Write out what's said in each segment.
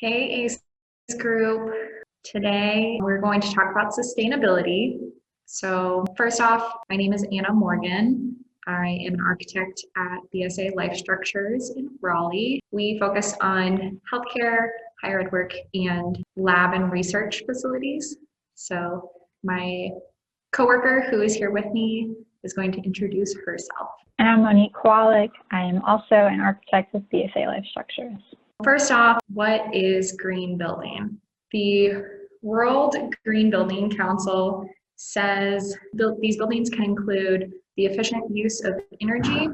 Hey, ACE group. Today we're going to talk about sustainability. So first off, my name is Anna Morgan. I am an architect at BSA Life Structures in Raleigh. We focus on healthcare, higher ed work, and lab and research facilities. So my coworker who is here with me is going to introduce herself. And I'm Monique Wallach. I am also an architect with BSA Life Structures. First off, what is green building? The World Green Building Council says these buildings can include the efficient use of energy,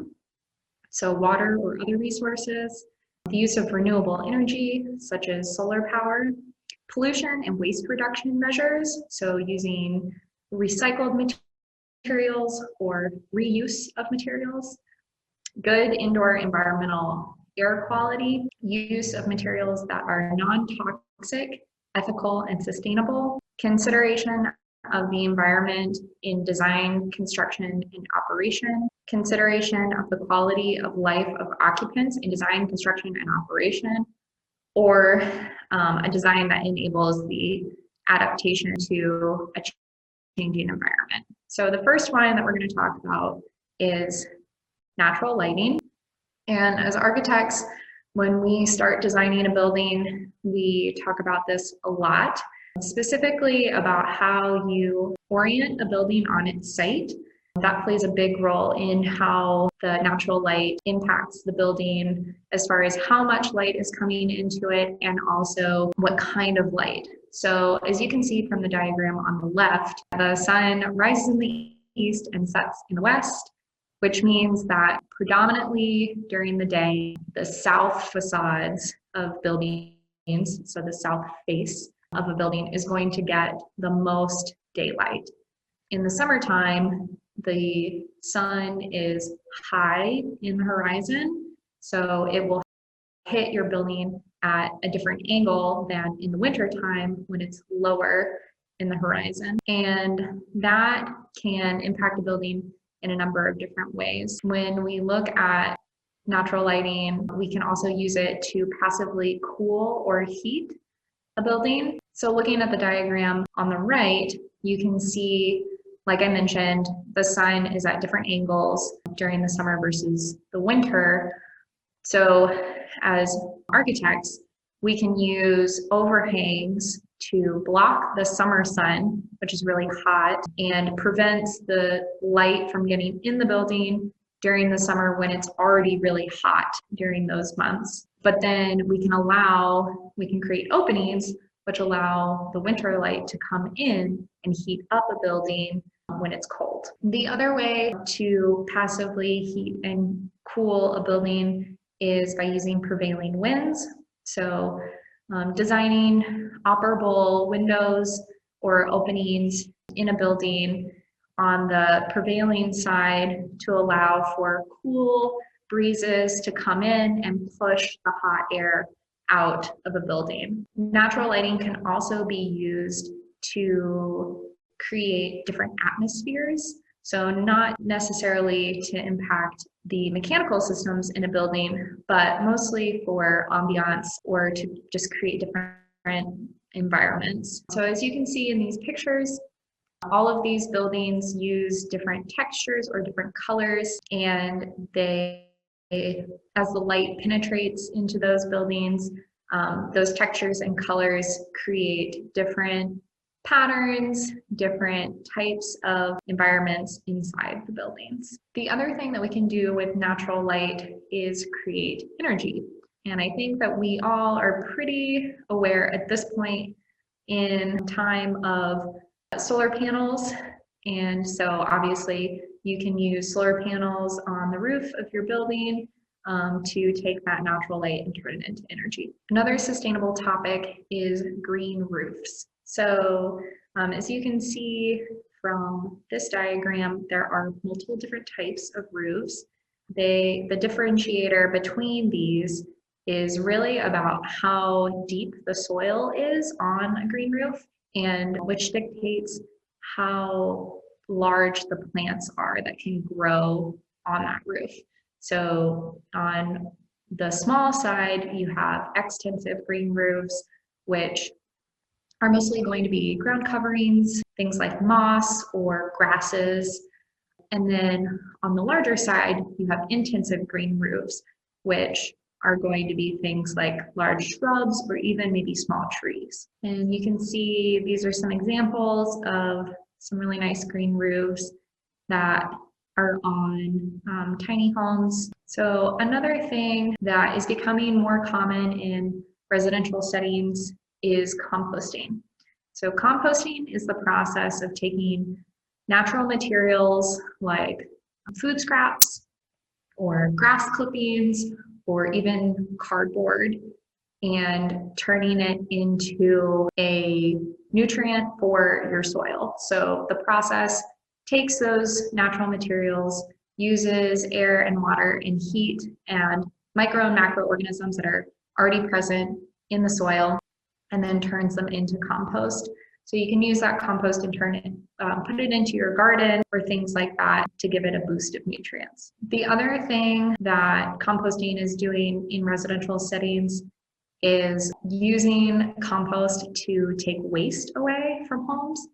so water or other resources, the use of renewable energy, such as solar power, pollution and waste reduction measures, so using recycled materials or reuse of materials, good indoor environmental air quality, use of materials that are non-toxic, ethical, and sustainable, consideration of the environment in design, construction, and operation, consideration of the quality of life of occupants in design, construction, and operation, or a design that enables the adaptation to a changing environment. So the first one that we're going to talk about is natural lighting. And as architects, when we start designing a building, we talk about this a lot, specifically about how you orient a building on its site. That plays a big role in how the natural light impacts the building as far as how much light is coming into it and also what kind of light. So as you can see from the diagram on the left, the sun rises in the east and sets in the west, which means that predominantly during the day, the south facades of buildings, so the south face of a building, is going to get the most daylight. In the summertime, the sun is high in the horizon, so it will hit your building at a different angle than in the wintertime when it's lower in the horizon. And that can impact the building in a number of different ways. When we look at natural lighting, we can also use it to passively cool or heat a building. So looking at the diagram on the right, you can see, like I mentioned, the sun is at different angles during the summer versus the winter. So as architects, we can use overhangs to block the summer sun, which is really hot, and prevents the light from getting in the building during the summer when it's already really hot during those months. But then we can create openings which allow the winter light to come in and heat up a building when it's cold. The other way to passively heat and cool a building is by using prevailing winds. So designing operable windows or openings in a building on the prevailing side to allow for cool breezes to come in and push the hot air out of a building. Natural lighting can also be used to create different atmospheres. So not necessarily to impact the mechanical systems in a building, but mostly for ambiance or to just create different environments. So as you can see in these pictures, all of these buildings use different textures or different colors, and as the light penetrates into those buildings, those textures and colors create different patterns, different types of environments inside the buildings. The other thing that we can do with natural light is create energy. And I think that we all are pretty aware at this point in time of solar panels. And so obviously you can use solar panels on the roof of your building to take that natural light and turn it into energy. Another sustainable topic is green roofs. So as you can see from this diagram, there are multiple different types of roofs. The differentiator between these is really about how deep the soil is on a green roof, and which dictates how large the plants are that can grow on that roof. So on the small side, you have extensive green roofs, which are mostly going to be ground coverings, things like moss or grasses. And then on the larger side, you have intensive green roofs, which are going to be things like large shrubs or even maybe small trees. And you can see these are some examples of some really nice green roofs that are on tiny homes. So another thing that is becoming more common in residential settings is composting. So composting is the process of taking natural materials like food scraps or grass clippings or even cardboard and turning it into a nutrient for your soil. So the process takes those natural materials, uses air and water and heat and micro and macroorganisms that are already present in the soil, and then turns them into compost. So you can use that compost and turn it, put it into your garden or things like that to give it a boost of nutrients. The other thing that composting is doing in residential settings is using compost to take waste away from homes.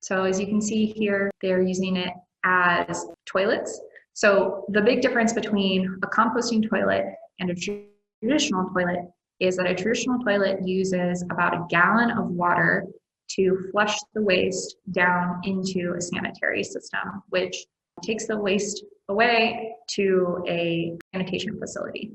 So as you can see here, they're using it as toilets. So the big difference between a composting toilet and a traditional toilet is that a traditional toilet uses about a gallon of water to flush the waste down into a sanitary system, which takes the waste away to a sanitation facility.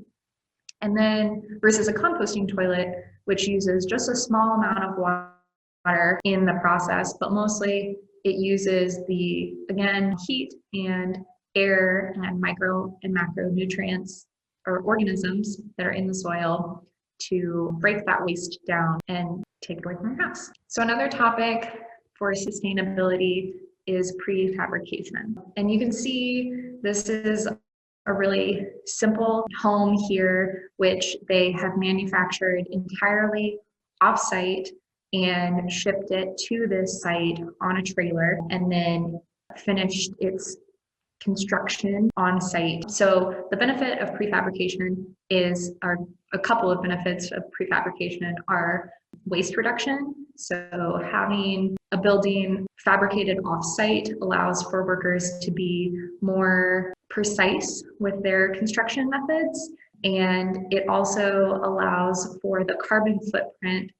And then versus a composting toilet, which uses just a small amount of water in the process, but mostly it uses the, again, heat and air and micro and macronutrients or organisms that are in the soil to break that waste down and take it away from your house. So another topic for sustainability is prefabrication. And you can see this is a really simple home here, which they have manufactured entirely off-site and shipped it to this site on a trailer and then finished its construction on site. So the benefit of prefabrication is, or a couple of benefits of prefabrication are waste reduction. So having a building fabricated off-site allows for workers to be more precise with their construction methods. And it also allows for the carbon footprint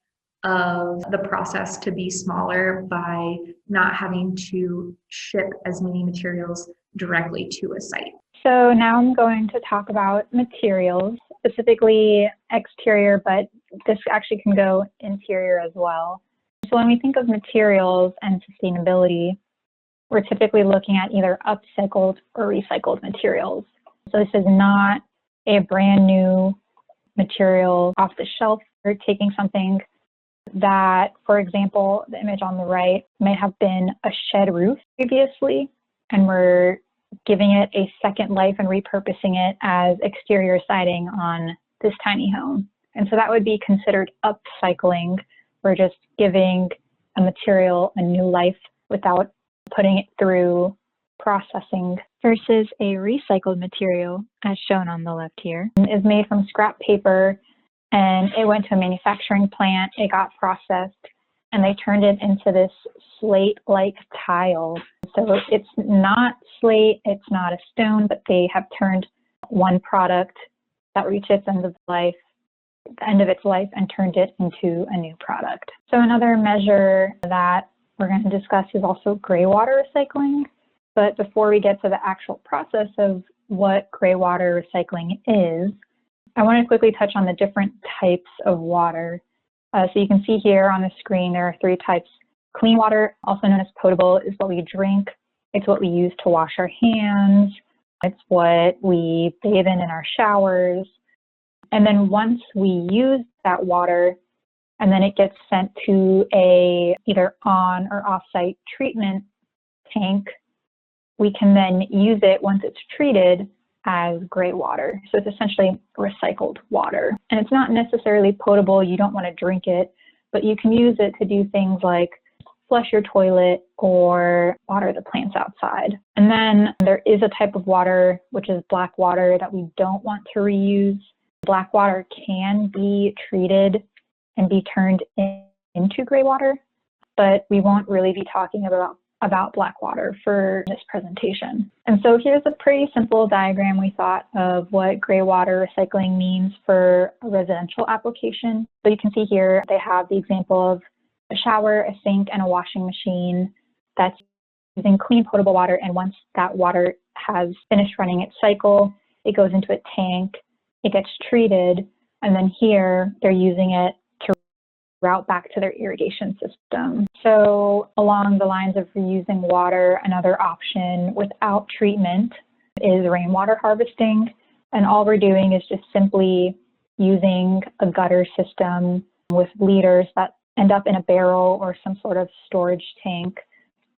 of the process to be smaller by not having to ship as many materials directly to a site. So now I'm going to talk about materials, specifically exterior, but this actually can go interior as well. So when we think of materials and sustainability, we're typically looking at either upcycled or recycled materials. So this is not a brand new material off the shelf. We're taking something that, for example, the image on the right may have been a shed roof previously, and we're giving it a second life and repurposing it as exterior siding on this tiny home. And so that would be considered upcycling. We're just giving a material a new life without putting it through processing. Versus a recycled material, as shown on the left here, is made from scrap paper, and it went to a manufacturing plant, it got processed, and they turned it into this slate-like tile. So it's not slate, it's not a stone, but they have turned one product that reached its end of life, the end of its life, and turned it into a new product. So another measure that we're going to discuss is also gray water recycling. But before we get to the actual process of what gray water recycling is, I want to quickly touch on the different types of water. So you can see here on the screen, there are 3 types. Clean water, also known as potable, is what we drink. It's what we use to wash our hands. It's what we bathe in our showers. And then once we use that water, and then it gets sent to a either on or off-site treatment tank, we can then use it once it's treated as gray water. So it's essentially recycled water. And it's not necessarily potable, you don't want to drink it, but you can use it to do things like flush your toilet or water the plants outside. And then there is a type of water, which is black water, that we don't want to reuse. black water can be treated and be turned into gray water, but we won't really be talking about black water for this presentation. And so here's a pretty simple diagram we thought of what gray water recycling means for a residential application. So you can see here they have the example of a shower, a sink, and a washing machine that's using clean potable water, and once that water has finished running its cycle, it goes into a tank, it gets treated, and then here they're using it to route back to their irrigation system. So along the lines of reusing water, another option without treatment is rainwater harvesting, and all we're doing is just simply using a gutter system with leaders that end up in a barrel or some sort of storage tank.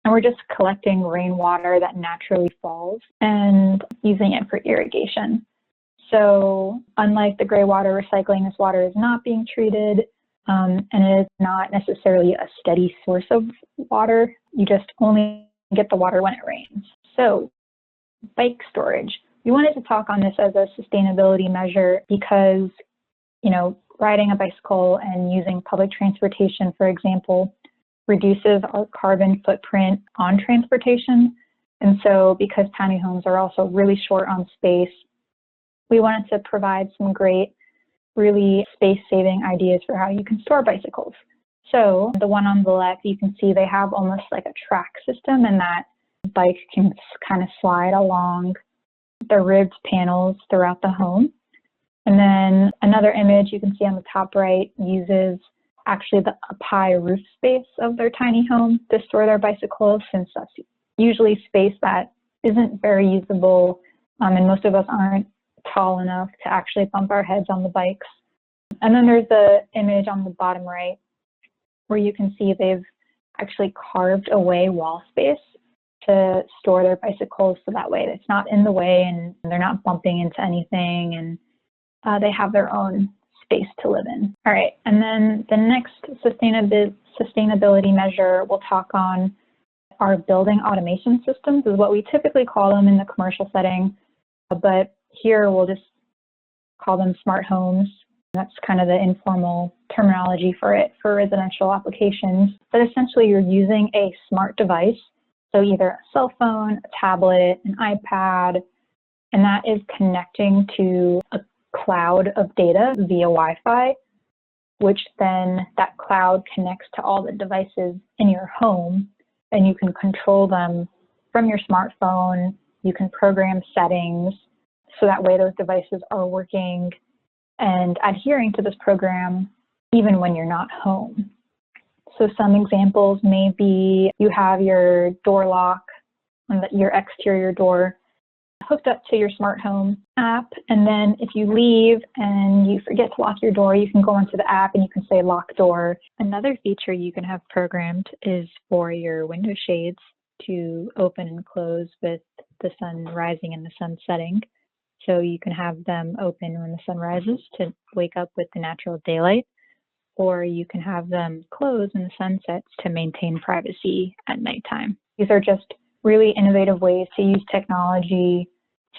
And we're just collecting rainwater that naturally falls and using it for irrigation. So unlike the gray water recycling, this water is not being treated, and it is not necessarily a steady source of water. You just only get the water when it rains. So bike storage. We wanted to talk on this as a sustainability measure because, you know, riding a bicycle and using public transportation, for example, reduces our carbon footprint on transportation. And so because tiny homes are also really short on space, we wanted to provide some great, really space-saving ideas for how you can store bicycles. So the one on the left, you can see they have almost like a track system, and that bike can kind of slide along the ribbed panels throughout the home. And then another image you can see on the top right uses actually the up high roof space of their tiny home to store their bicycles, since that's usually space that isn't very usable, and most of us aren't tall enough to actually bump our heads on the bikes. And then there's the image on the bottom right where you can see they've actually carved away wall space to store their bicycles, so that way it's not in the way and they're not bumping into anything, and they have their own space to live in. All right, and then the next sustainability measure we'll talk on are building automation systems, is what we typically call them in the commercial setting, but here we'll just call them smart homes. That's kind of the informal terminology for it for residential applications. But essentially you're using a smart device, so either a cell phone, a tablet, an iPad, and that is connecting to a cloud of data via Wi-Fi, which then that cloud connects to all the devices in your home, and you can control them from your smartphone. You can program settings, so that way those devices are working and adhering to this program even when you're not home. So some examples may be you have your door lock on your exterior door hooked up to your smart home app, and then if you leave and you forget to lock your door, you can go into the app and you can say lock door. Another feature you can have programmed is for your window shades to open and close with the sun rising and the sun setting. So you can have them open when the sun rises to wake up with the natural daylight, or you can have them close when the sun sets to maintain privacy at nighttime. These are just really innovative ways to use technology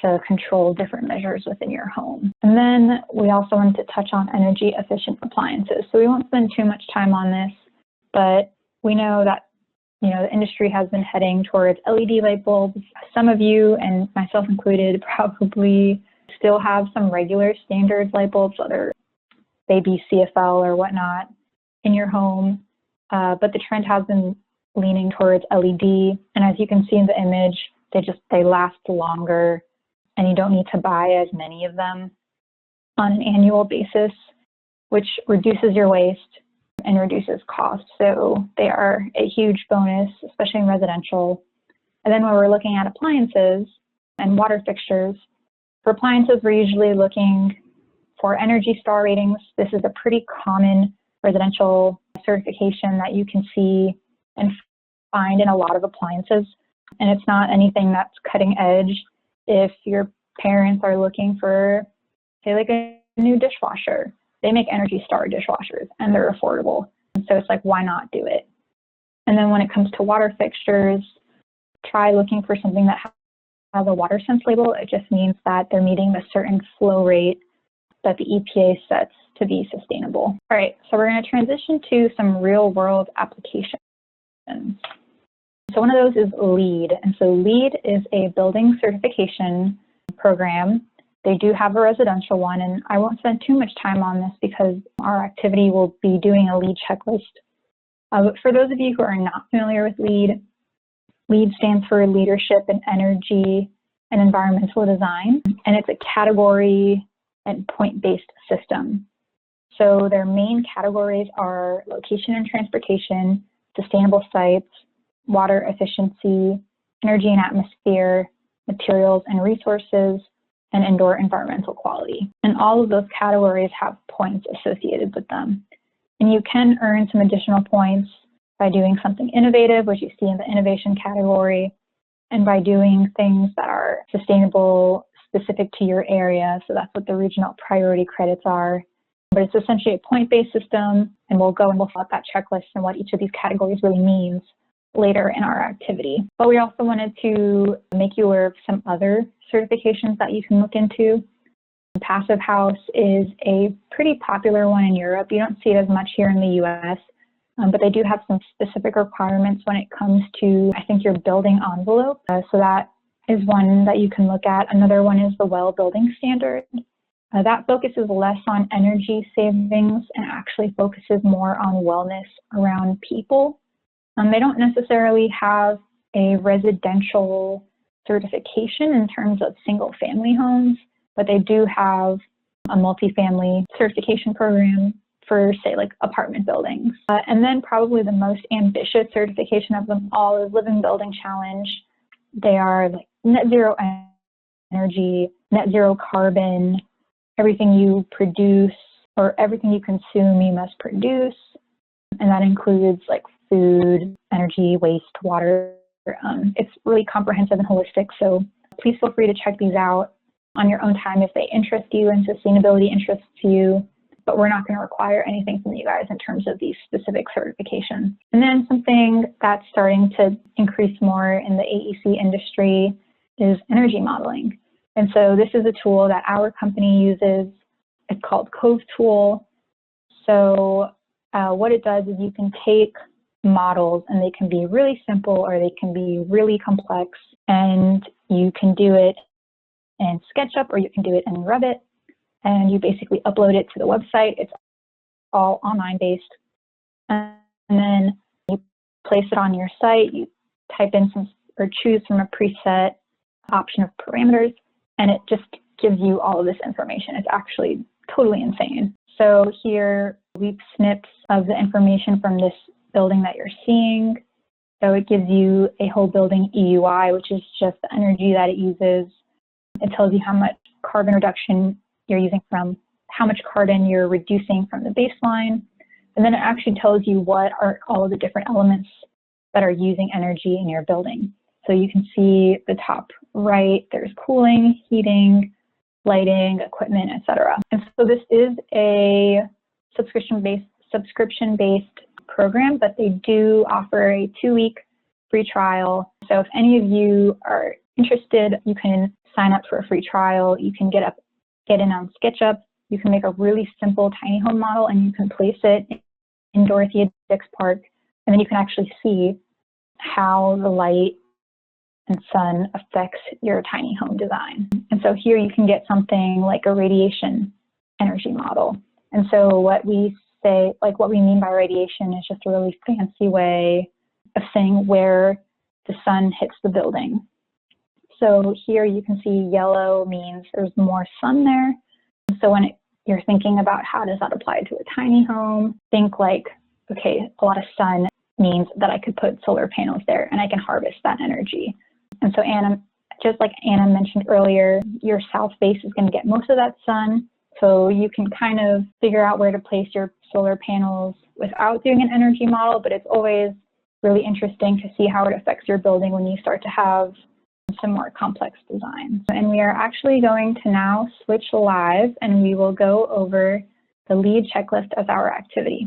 to control different measures within your home. And then we also wanted to touch on energy efficient appliances. So we won't spend too much time on this, but we know that the industry has been heading towards LED light bulbs. Some of you, and myself included, probably still have some regular standard light bulbs, whether they be CFL or whatnot, in your home. But the trend has been leaning towards LED. And as you can see in the image, they last longer, and you don't need to buy as many of them on an annual basis, which reduces your waste and reduces cost. So they are a huge bonus, especially in residential. And then when we're looking at appliances and water fixtures, for appliances, we're usually looking for Energy Star ratings. This is a pretty common residential certification that you can see and find in a lot of appliances. And it's not anything that's cutting edge. If your parents are looking for, say, like a new dishwasher, they make Energy Star dishwashers and they're affordable. And so it's like, why not do it? And then when it comes to water fixtures, try looking for something that has a water sense label. It just means that they're meeting a certain flow rate that the EPA sets to be sustainable. All right, so we're going to transition to some real-world applications. So one of those is LEED. And so LEED is a building certification program. They do have a residential one, and I won't spend too much time on this because our activity will be doing a LEED checklist. But for those of you who are not familiar with LEED, LEED stands for Leadership in Energy and Environmental Design, and it's a category and point-based system. So their main categories are location and transportation, sustainable sites, water efficiency, energy and atmosphere, materials and resources, and indoor environmental quality. And all of those categories have points associated with them. And you can earn some additional points by doing something innovative, which you see in the innovation category, and by doing things that are sustainable, specific to your area. So that's what the regional priority credits are. But it's essentially a point-based system, and we'll go and we'll fill out that checklist and what each of these categories really means later in our activity. But we also wanted to make you aware of some other certifications that you can look into. Passive House is a pretty popular one in Europe. You don't see it as much here in the US, but they do have some specific requirements when it comes to, I think, your building envelope. So that is one that you can look at. Another one is the WELL Building Standard. That focuses less on energy savings and actually focuses more on wellness around people. They don't necessarily have a residential certification in terms of single family homes, but they do have a multifamily certification program for, say, like apartment buildings. And then probably the most ambitious certification of them all is Living Building Challenge. They are like net zero energy, net zero carbon, everything you produce or everything you consume, you must produce. And that includes like food, energy, waste, water. It's really comprehensive and holistic. So please feel free to check these out on your own time if they interest you and sustainability interests you. But we're not going to require anything from you guys in terms of these specific certifications. And then something that's starting to increase more in the AEC industry is energy modeling. And so this is a tool that our company uses. It's called Cove Tool. So what it does is you can take models, and they can be really simple or they can be really complex, and you can do it in SketchUp or you can do it in Revit, and you basically upload it to the website. It's all online based, and then you place it on your site. You type in some or choose from a preset option of parameters, and it just gives you all of this information. It's actually totally insane. So here we've snips of the information from this building that you're seeing. So it gives you a whole building EUI, which is just the energy that it uses. It tells you how much carbon reduction you're using from, how much carbon you're reducing from the baseline. And then it actually tells you what are all of the different elements that are using energy in your building. So you can see the top right, there's cooling, heating, lighting, equipment, etc. And so this is a subscription-based program, but they do offer a 2-week free trial. So if any of you are interested, you can sign up for a free trial. You can get in on SketchUp. You can make a really simple tiny home model, and you can place it in Dorothea Dix Park, and then you can actually see how the light and sun affects your tiny home design. And so here you can get something like a radiation energy model. And so what we say, like what we mean by radiation is just a really fancy way of saying where the sun hits the building. So here you can see yellow means there's more sun there. So when you're thinking about how does that apply to a tiny home, think like, okay, a lot of sun means that I could put solar panels there and I can harvest that energy. And so Anna, just like Anna mentioned earlier, your south face is going to get most of that sun. So you can kind of figure out where to place your solar panels without doing an energy model, but it's always really interesting to see how it affects your building when you start to have some more complex designs. And we are actually going to now switch live, and we will go over the LEED checklist as our activity.